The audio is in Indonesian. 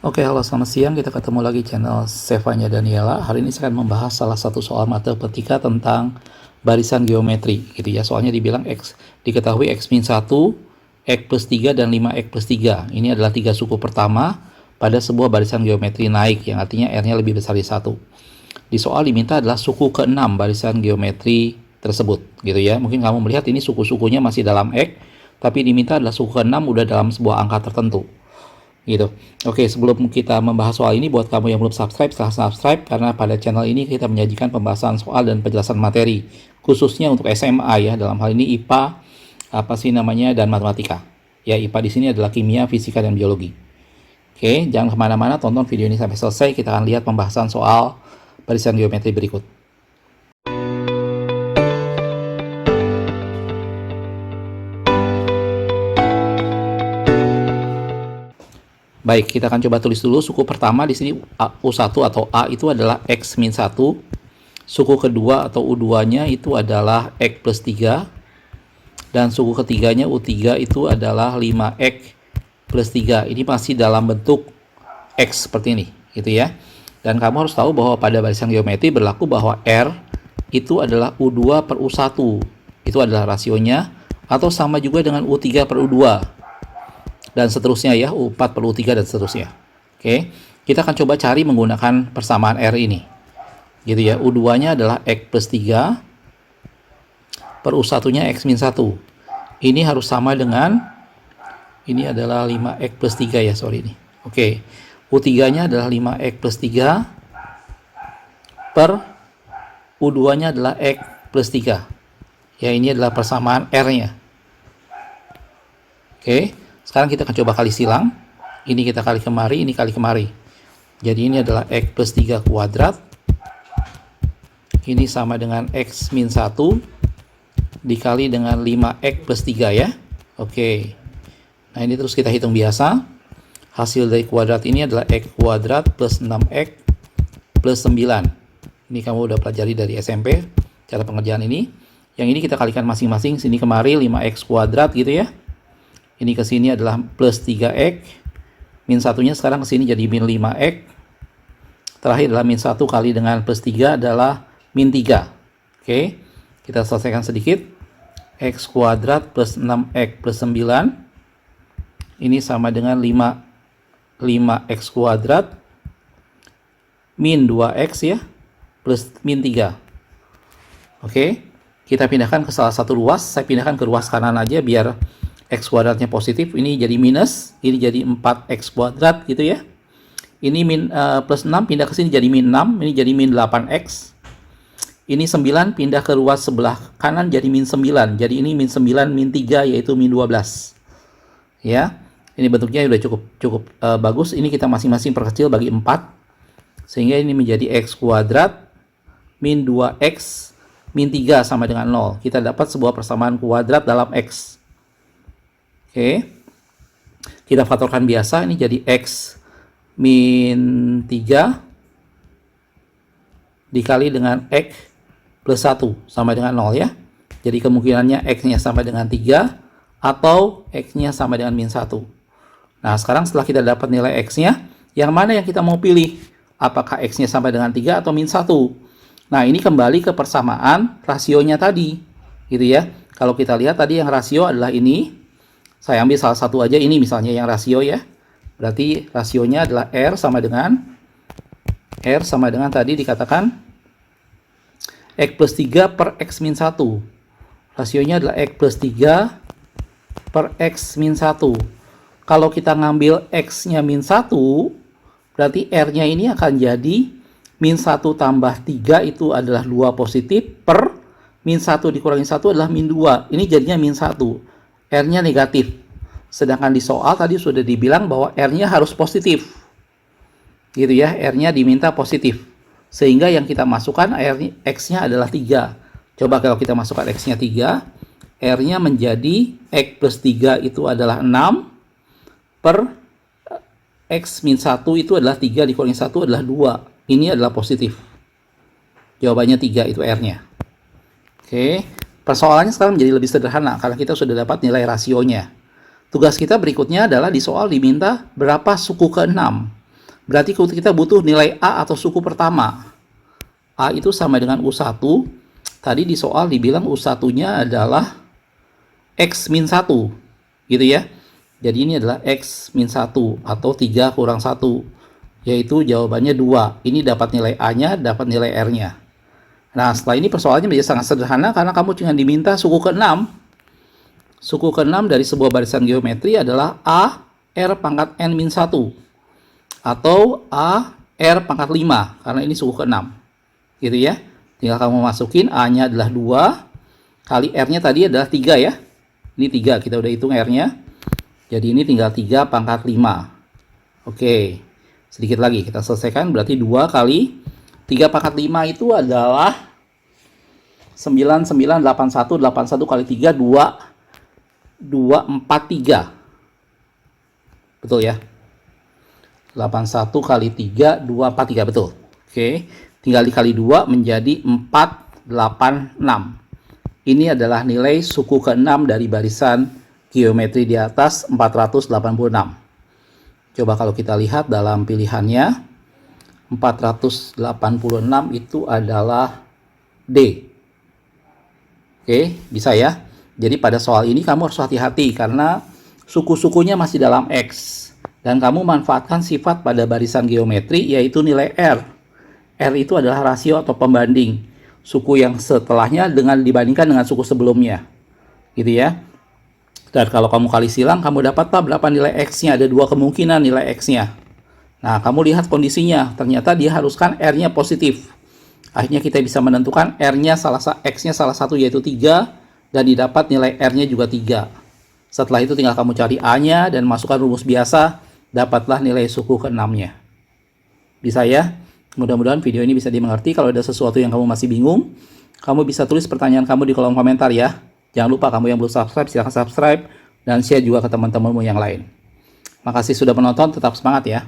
Oke, halo selamat siang. Kita ketemu lagi channel Sevanya Daniela. Hari ini saya akan membahas salah satu soal matematika tentang barisan geometri, gitu ya. Soalnya dibilang X, diketahui X min 1, X plus 3, dan 5X plus 3. Ini adalah tiga suku pertama pada sebuah barisan geometri naik, yang artinya R-nya lebih besar dari 1. Di soal diminta adalah suku ke-6 barisan geometri tersebut, gitu ya. Mungkin kamu melihat ini suku-sukunya masih dalam X, tapi diminta adalah suku ke-6 udah dalam sebuah angka tertentu. Gitu. Oke, sebelum kita membahas soal ini, buat kamu yang belum subscribe, silahkan subscribe, karena pada channel ini kita menyajikan pembahasan soal dan penjelasan materi, khususnya untuk SMA ya, dalam hal ini IPA, dan matematika. Ya, IPA di sini adalah kimia, fisika, dan biologi. Oke, jangan kemana-mana, tonton video ini sampai selesai, kita akan lihat pembahasan soal barisan geometri berikut. Baik, kita akan coba tulis dulu suku pertama di sini U1 atau A itu adalah X min 1. Suku kedua atau U2-nya itu adalah X plus 3. Dan suku ketiganya U3 itu adalah 5X plus 3. Ini masih dalam bentuk X seperti ini, gitu ya. Dan kamu harus tahu bahwa pada barisan geometri berlaku bahwa R itu adalah U2 per U1. Itu adalah rasionya, atau sama juga dengan U3 per U2. Dan seterusnya ya, U4 per U3 dan seterusnya. Oke, kita akan coba cari menggunakan persamaan R ini. Gitu ya, U2-nya adalah X plus 3 per U1-nya X min 1. Ini harus sama dengan, ini adalah 5X plus 3 ya, sorry ini. Oke, U3-nya adalah 5X plus 3 per U2-nya adalah X plus 3. Ya, ini adalah persamaan R-nya. Oke. Sekarang kita akan coba kali silang. Ini kita kali kemari, ini kali kemari. Jadi ini adalah X plus 3 kuadrat. Ini sama dengan X min 1 dikali dengan 5X plus 3 ya. Oke. Nah ini terus kita hitung biasa. Hasil dari kuadrat ini adalah X kuadrat plus 6X plus 9. Ini kamu udah pelajari dari SMP, cara pengerjaan ini. Yang ini kita kalikan masing-masing, sini kemari 5X kuadrat gitu ya. Ini ke sini adalah plus 3X. Min 1-nya sekarang ke sini jadi min 5X. Terakhir adalah min 1 kali dengan plus 3 adalah min 3. Oke, kita selesaikan sedikit. X kuadrat plus 6X plus 9. Ini sama dengan 5X kuadrat min 2X ya, plus min 3. Oke, kita pindahkan ke salah satu ruas. Saya pindahkan ke ruas kanan aja biar X kuadratnya positif, ini jadi minus, ini jadi 4X kuadrat gitu ya. Ini plus 6 pindah ke sini jadi min 6, ini jadi min 8X. Ini 9 pindah ke ruas sebelah kanan jadi min 9. Jadi ini min 9 min 3 yaitu min 12. Ya. Ini bentuknya sudah cukup bagus. Ini kita masing-masing perkecil bagi 4. Sehingga ini menjadi X kuadrat min 2X min 3 sama dengan 0. Kita dapat sebuah persamaan kuadrat dalam X. Oke, kita faktorkan biasa, ini jadi X min 3 dikali dengan X plus 1 sama dengan 0 ya. Jadi kemungkinannya X-nya sama dengan 3 atau X-nya sama dengan min 1. Nah sekarang setelah kita dapat nilai X-nya, yang mana yang kita mau pilih? Apakah X-nya sama dengan 3 atau min 1? Nah ini kembali ke persamaan rasionya tadi, gitu ya. Kalau kita lihat tadi yang rasio adalah ini. Saya ambil salah satu aja, ini misalnya yang rasio ya. Berarti rasionya adalah R sama dengan tadi dikatakan X plus 3 per X min 1. Rasionya adalah X plus 3 per X min 1. Kalau kita ngambil X-nya min 1, berarti R-nya ini akan jadi min 1 tambah 3 itu adalah 2 positif per min 1 dikurangi 1 adalah min 2. Ini jadinya min 1. R-nya negatif. Sedangkan di soal tadi sudah dibilang bahwa R-nya harus positif. Gitu ya, R-nya diminta positif. Sehingga yang kita masukkan X-nya adalah 3. Coba kalau kita masukkan X-nya 3, R-nya menjadi X plus 3 itu adalah 6 per X min 1 itu adalah 3 dikurangi 1 adalah 2. Ini adalah positif. Jawabannya 3 itu R-nya. Oke. Persoalannya sekarang menjadi lebih sederhana karena kita sudah dapat nilai rasionya. Tugas kita berikutnya adalah di soal diminta berapa suku ke-6. Berarti kita butuh nilai A atau suku pertama. A itu sama dengan U1. Tadi di soal dibilang U1-nya adalah X min 1. Gitu ya. Jadi ini adalah X min 1 atau 3 kurang 1. Yaitu jawabannya 2. Ini dapat nilai A-nya, dapat nilai R-nya. Nah, setelah ini persoalannya menjadi sangat sederhana karena kamu cuma diminta suku ke-6. Suku ke-6 dari sebuah barisan geometri adalah A R pangkat N min 1. Atau A R pangkat 5, karena ini suku ke-6. Gitu ya. Tinggal kamu masukin A-nya adalah 2, kali R-nya tadi adalah 3 ya. Ini 3, kita udah hitung R-nya. Jadi ini tinggal 3 pangkat 5. Oke, sedikit lagi kita selesaikan. Berarti 2 kali 3 pangkat 5 itu adalah 9, 9, 81, 81 kali 3, 2, 4, 3. Betul ya? 81 kali 3, 243, betul. Oke, tinggal dikali 2 menjadi 486. Ini adalah nilai suku ke-6 dari barisan geometri di atas 486. Coba kalau kita lihat dalam pilihannya, 486 itu adalah D. Oke, bisa ya? Jadi pada soal ini kamu harus hati-hati karena suku-sukunya masih dalam X. Dan kamu manfaatkan sifat pada barisan geometri yaitu nilai R. R itu adalah rasio atau pembanding suku yang setelahnya dibandingkan dengan suku sebelumnya. Gitu ya. Dan kalau kamu kali silang, kamu dapat berapa nilai X-nya? Ada 2 kemungkinan nilai X-nya. Nah, kamu lihat kondisinya. Ternyata dia haruskan R-nya positif. Akhirnya kita bisa menentukan R-nya X-nya salah satu yaitu 3. Dan didapat nilai R-nya juga 3. Setelah itu tinggal kamu cari A-nya dan masukkan rumus biasa. Dapatlah nilai suku ke-6-nya. Bisa ya? Mudah-mudahan video ini bisa dimengerti. Kalau ada sesuatu yang kamu masih bingung, kamu bisa tulis pertanyaan kamu di kolom komentar ya. Jangan lupa kamu yang belum subscribe, silahkan subscribe. Dan share juga ke teman-temanmu yang lain. Makasih sudah menonton, tetap semangat ya.